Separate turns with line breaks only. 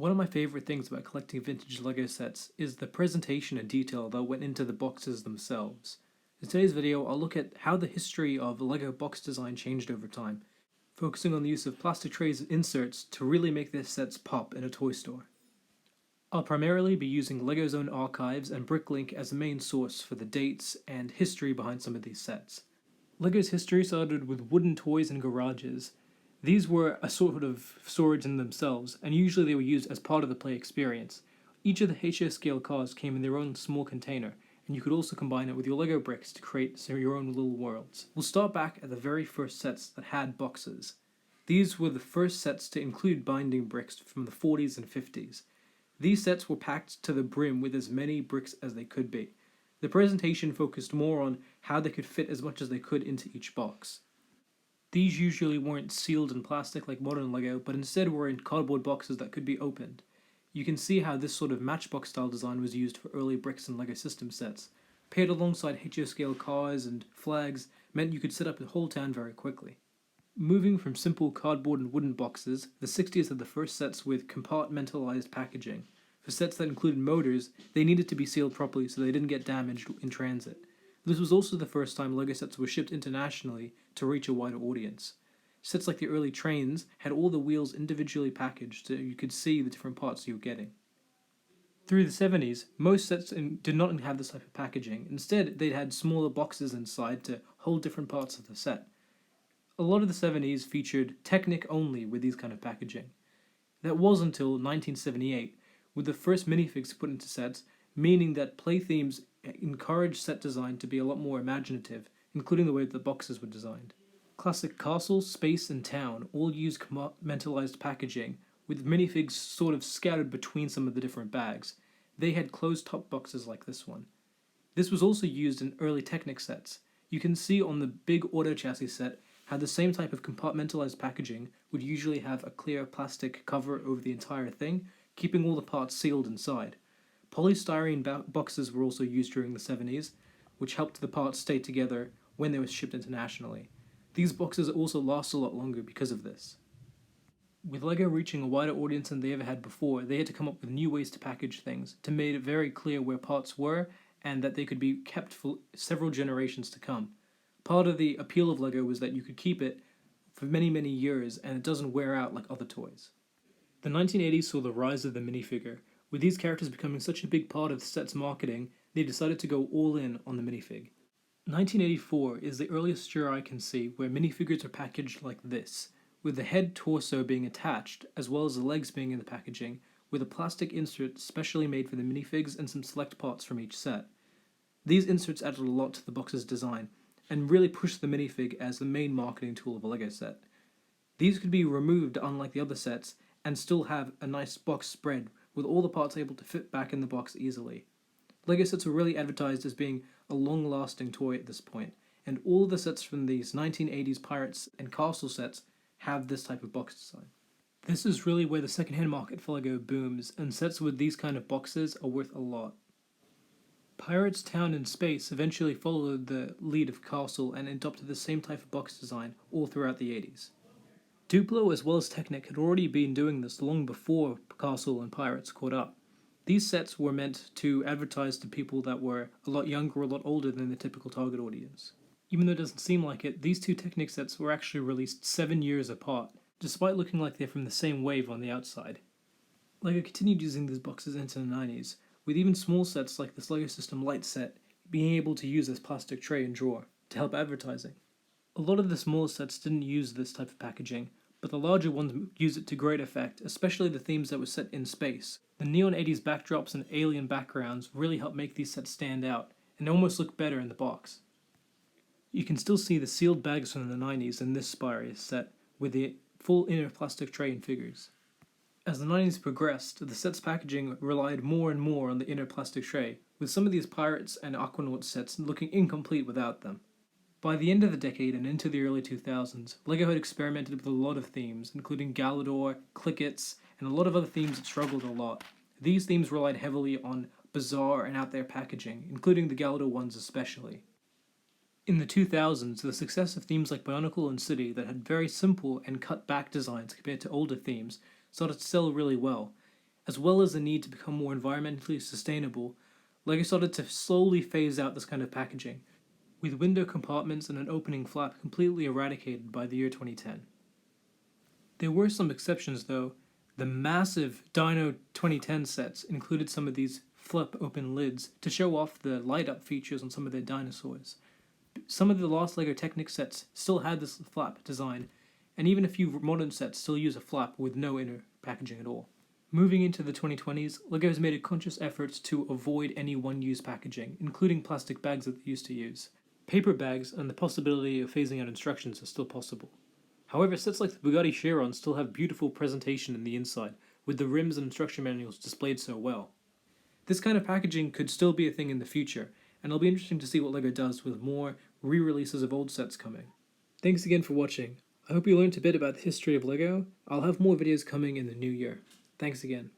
One of my favorite things about collecting vintage LEGO sets is the presentation and detail that went into the boxes themselves. In today's video, I'll look at how the history of LEGO box design changed over time, focusing on the use of plastic trays and inserts to really make their sets pop in a toy store. I'll primarily be using LEGO's own archives and Bricklink as a main source for the dates and history behind some of these sets. LEGO's history started with wooden toys in garages. These were a sort of storage in themselves, and usually they were used as part of the play experience. Each of the HO scale cars came in their own small container, and you could also combine it with your LEGO bricks to create your own little worlds. We'll start back at the very first sets that had boxes. These were the first sets to include binding bricks from the 40s and 50s. These sets were packed to the brim with as many bricks as they could be. The presentation focused more on how they could fit as much as they could into each box. These usually weren't sealed in plastic like modern LEGO, but instead were in cardboard boxes that could be opened. You can see how this sort of matchbox style design was used for early bricks and LEGO system sets. Paired alongside HO scale cars and flags meant you could set up a whole town very quickly. Moving from simple cardboard and wooden boxes, the 60s had the first sets with compartmentalized packaging. For sets that included motors, they needed to be sealed properly so they didn't get damaged in transit. This was also the first time LEGO sets were shipped internationally to reach a wider audience. Sets like the early trains had all the wheels individually packaged so you could see the different parts you were getting. Through the 70s, most sets did not have this type of packaging. Instead, they had smaller boxes inside to hold different parts of the set. A lot of the 70s featured Technic only with these kind of packaging. That was until 1978, with the first minifigs put into sets, meaning that play themes encouraged set design to be a lot more imaginative, including the way that the boxes were designed. Classic castle, space, and town all used compartmentalized packaging, with minifigs sort of scattered between some of the different bags. They had closed top boxes like this one. This was also used in early Technic sets. You can see on the big auto chassis set how the same type of compartmentalized packaging would usually have a clear plastic cover over the entire thing, keeping all the parts sealed inside. Polystyrene boxes were also used during the 70s, which helped the parts stay together when they were shipped internationally. These boxes also last a lot longer because of this. With LEGO reaching a wider audience than they ever had before, they had to come up with new ways to package things, to make it very clear where parts were, and that they could be kept for several generations to come. Part of the appeal of LEGO was that you could keep it for many, many years, and it doesn't wear out like other toys. The 1980s saw the rise of the minifigure. With these characters becoming such a big part of the set's marketing, they decided to go all in on the minifig. 1984 is the earliest year I can see where minifigures are packaged like this, with the head torso being attached, as well as the legs being in the packaging, with a plastic insert specially made for the minifigs and some select parts from each set. These inserts added a lot to the box's design, and really pushed the minifig as the main marketing tool of a LEGO set. These could be removed unlike the other sets, and still have a nice box spread, with all the parts able to fit back in the box easily. LEGO sets were really advertised as being a long-lasting toy at this point, and all of the sets from these 1980s Pirates and Castle sets have this type of box design. This is really where the second-hand market for LEGO booms, and sets with these kind of boxes are worth a lot. Pirates, Town, and Space eventually followed the lead of Castle and adopted the same type of box design all throughout the 80s. Duplo as well as Technic had already been doing this long before Castle and Pirates caught up. These sets were meant to advertise to people that were a lot younger or a lot older than the typical target audience. Even though it doesn't seem like it, these two Technic sets were actually released 7 years apart, despite looking like they're from the same wave on the outside. LEGO continued using these boxes into the 90s, with even small sets like this LEGO System Light set being able to use this plastic tray and drawer to help advertising. A lot of the smaller sets didn't use this type of packaging, but the larger ones use it to great effect, especially the themes that were set in space. The neon 80s backdrops and alien backgrounds really help make these sets stand out, and almost look better in the box. You can still see the sealed bags from the 90s in this Spyro set, with the full inner plastic tray and figures. As the 90s progressed, the set's packaging relied more and more on the inner plastic tray, with some of these Pirates and Aquanaut sets looking incomplete without them. By the end of the decade and into the early 2000s, LEGO had experimented with a lot of themes, including Galador, Clickets, and a lot of other themes that struggled a lot. These themes relied heavily on bizarre and out-there packaging, including the Galador ones especially. In the 2000s, the success of themes like Bionicle and City that had very simple and cut-back designs compared to older themes started to sell really well, As well as the need to become more environmentally sustainable, LEGO started to slowly phase out this kind of packaging, with window compartments and an opening flap completely eradicated by the year 2010. There were some exceptions though. The massive Dino 2010 sets included some of these flip open lids to show off the light up features on some of their dinosaurs. Some of the last LEGO Technic sets still had this flap design, and even a few modern sets still use a flap with no inner packaging at all. Moving into the 2020s, LEGO has made a conscious effort to avoid any one-use packaging, including plastic bags that they used to use. Paper bags and the possibility of phasing out instructions are still possible. However, sets like the Bugatti Chiron still have beautiful presentation in the inside, with the rims and instruction manuals displayed so well. This kind of packaging could still be a thing in the future, and it'll be interesting to see what LEGO does with more re-releases of old sets coming. Thanks again for watching. I hope you learned a bit about the history of LEGO. I'll have more videos coming in the new year. Thanks again.